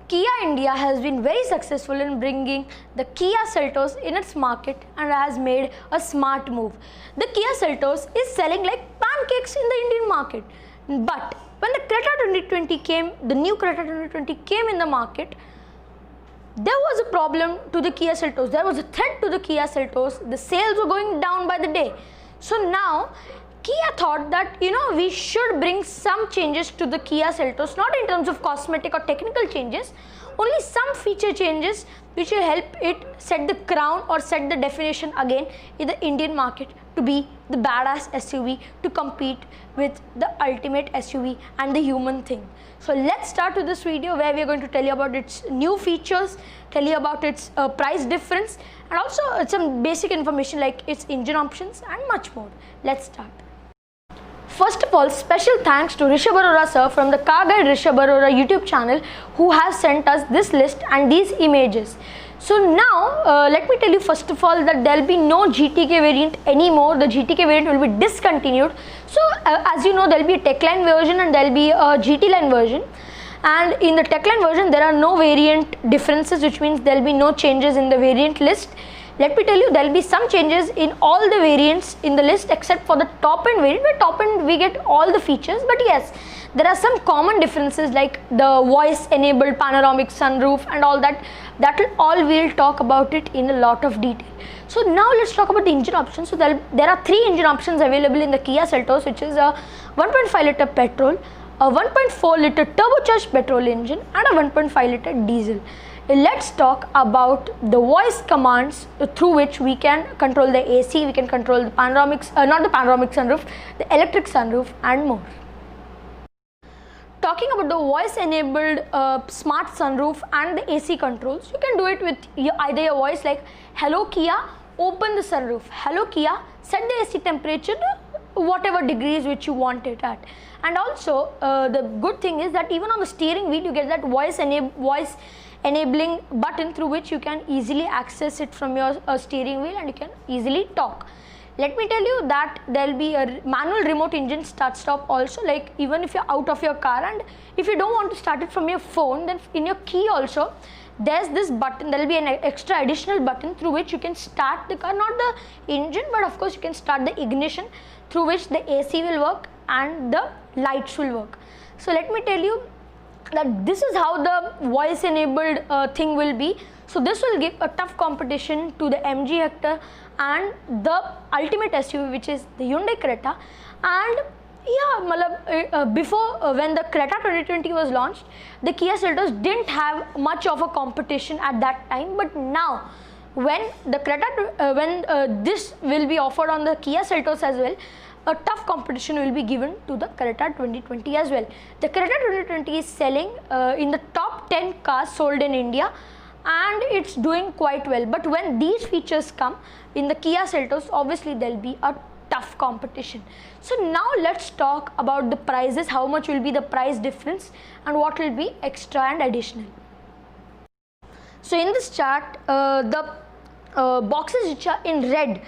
Kia India has been very successful in bringing the Kia Seltos in its market and has made a smart move. The Kia Seltos is selling like pancakes in the Indian market. But when the Creta 2020 came, the new Creta 2020 came in the market, there was a problem to the Kia Seltos. There was a threat to the Kia Seltos. The sales were going down by the day. So now Kia thought that we should bring some changes to the Kia Seltos, not in terms of cosmetic or technical changes, only some feature changes which will help it set the crown or set the definition again in the Indian market to be the badass SUV to compete with the ultimate SUV and the human thing. So let's start with this video where we are going to tell you about its new features, tell you about its price difference, and also some basic information like its engine options and much more. Let's start. First of all, special thanks to Rishabh Arora sir from the Car Guide Rishabh Arora YouTube channel who has sent us this list and these images. So now let me tell you first of all that there will be no GTK variant anymore. The GTK variant will be discontinued. So as you know, there will be a Techline version and there will be a GT line version. And in the Techline version there are no variant differences, which means there will be no changes in the variant list. Let me tell you, there will be some changes in all the variants in the list except for the top end variant. Where top end we get all the features, but yes, there are some common differences like the voice enabled panoramic sunroof and all that. That will all we'll talk about it in a lot of detail. So now let's talk about the engine options. So there are three engine options available in the Kia Seltos, which is a 1.5 liter petrol, a 1.4 liter turbocharged petrol engine and a 1.5 liter diesel. Let's talk about the voice commands through which we can control the AC, we can control the panoramic, not the panoramic sunroof, the electric sunroof and more. Talking about the voice enabled smart sunroof and the AC controls, you can do it with either your voice like hello Kia, open the sunroof, hello Kia, set the AC temperature to whatever degrees which you want it at. And also the good thing is that even on the steering wheel you get that voice enabling button through which you can easily access it from your steering wheel and you can easily talk. Let me tell you that there will be a manual remote engine start stop also, like even if you're out of your car and if you don't want to start it from your phone, then in your key also there's this button, there will be an extra additional button through which you can start the car, not the engine but of course you can start the ignition through which the AC will work and the lights will work. So let me tell you that this is how the voice enabled thing will be. So this will give a tough competition to the MG Hector and the ultimate SUV, which is the Hyundai Creta. And yeah, before when the Creta 2020 was launched, the Kia Seltos didn't have much of a competition at that time, but now when the Creta this will be offered on the Kia Seltos as well, a tough competition will be given to the Creta 2020 as well. The Creta 2020 is selling in the top 10 cars sold in India and it's doing quite well. But when these features come in the Kia Seltos, obviously there will be a tough competition. So now let's talk about the prices, how much will be the price difference and what will be extra and additional. So in this chart, the boxes which are in red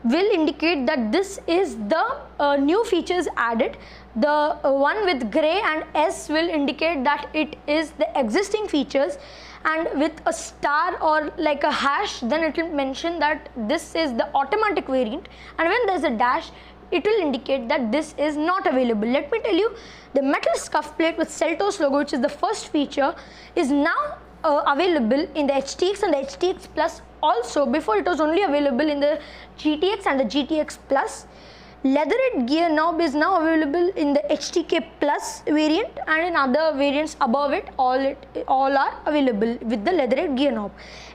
will indicate that this is the new features added. The one with grey and S will indicate that it is the existing features, and with a star or like a hash then it will mention that this is the automatic variant, and when there is a dash it will indicate that this is not available. Let me tell you, the metal scuff plate with Seltos logo, which is the first feature, is now available in the HTX and the HTX Plus also. Before it was only available in the GTX and the GTX Plus. Leatherette gear knob is now available in the HTK Plus variant, and in other variants above it all are available with the leatherette gear knob.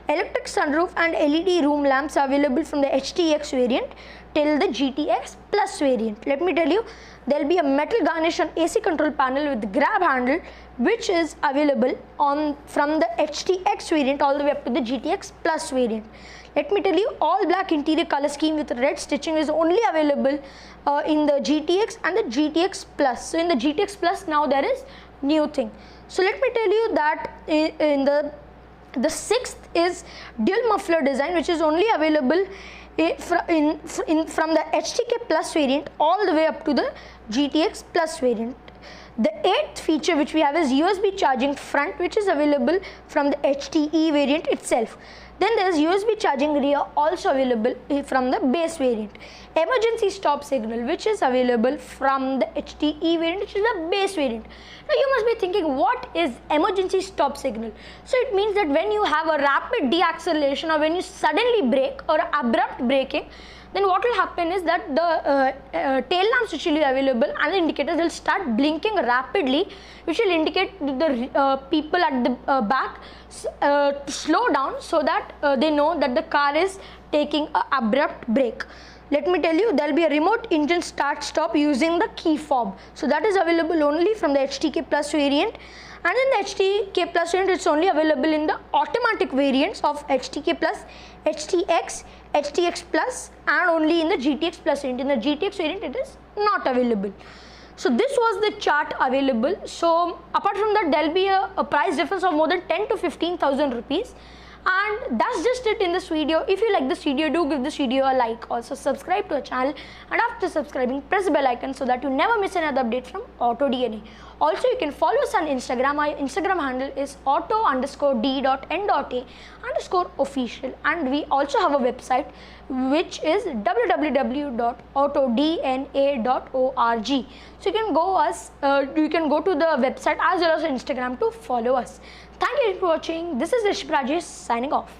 Electric sunroof and LED room lamps are available from the HTX variant till the GTX Plus variant. Let me tell you, there will be a metal garnish on AC control panel with grab handle, which is available from the HTX variant all the way up to the GTX Plus variant. Let me tell you, all black interior color scheme with red stitching is only available in the GTX and the GTX Plus. So in the GTX Plus now there is new thing. So let me tell you that in the sixth is dual muffler design, which is only available from the HTK Plus variant all the way up to the GTX Plus variant. The eighth feature which we have is USB charging front, which is available from the HTE variant itself. Then there is USB charging rear, also available from the base variant. Emergency stop signal, which is available from the HTE variant, which is the base variant. Now you must be thinking, what is emergency stop signal? So it means that when you have a rapid deacceleration or when you suddenly brake or abrupt braking, then what will happen is that the tail lamps which will be available and the indicators will start blinking rapidly, which will indicate the people at the back to slow down, so that they know that the car is taking an abrupt brake. Let me tell you, there will be a remote engine start stop using the key fob. So that is available only from the HTK Plus variant, and in the HTK Plus variant it's only available in the automatic variants of HTK Plus, HTX, HTX Plus, and only in the GTX Plus variant. In the GTX variant it is not available. So this was the chart available. So apart from that, there will be a price difference of more than 10 to 15,000 rupees. And that's just it in this video. If you like this video, do give this video a like. Also subscribe to our channel, and after subscribing, press the bell icon so that you never miss another update from AutoDNA. Also, you can follow us on Instagram. Our Instagram handle is auto_d.n.a_official, and we also have a website which is www.autodna.org. So you can go to the website as well as Instagram to follow us. Thank you for watching. This is Rishabh Rajesh signing off.